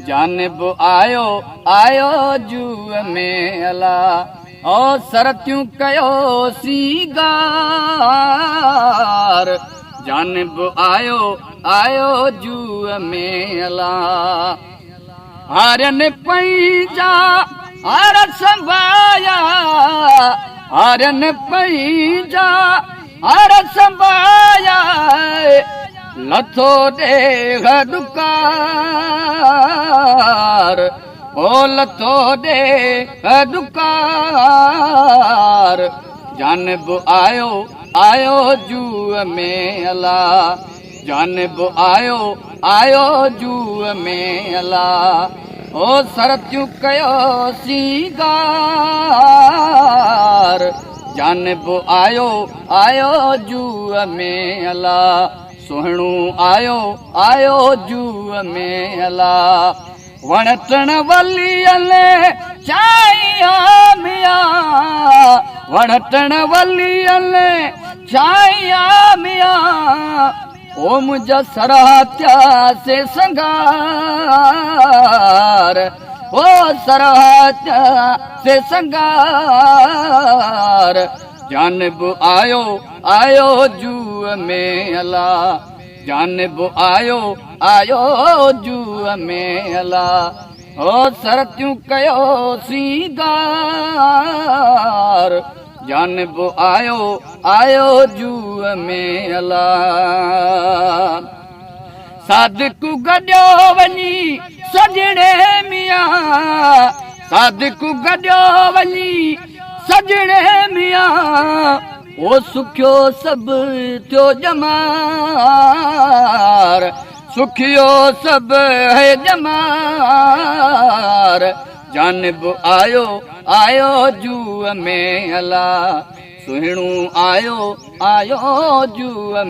जानब आयो आयो जूअ में अला ओ सरतियूं कयो सीगार जानब आयो आयो जूअ में अला हारन पैंजा हर संभाया हारन पैंजा हर संभाया लथो देह दुकार ओ लथो देह दुकार जानब आयो आयो जूअ में अला जानब आयो आयो जूअ में अला ओ सरतियूं कयो सीगार जानब आयो आयो जूअ में अला सुहिणो आयो आयो जूअ में अला वण टण वलियल चाहिया मिया वण टण वलियल चाहिया मिया ओ मुझा सराहत्या से संगार ओ सराहत्या से संगार जानब आयो आयो जूअ में अला जानब आयो आयो जूअ में अला ओ सरतियूं कयो सीगार जानब आयो आयो जूअ में अला सादिक गॾियो वञी सजणे मिया सादिक गॾियो वञी सजणे मिया ओ सुखियो सभु थियो जमार सुखियो सभु है जमार जानब आयो आयो जूअ में अला सुहिणो आयो आयो जूअ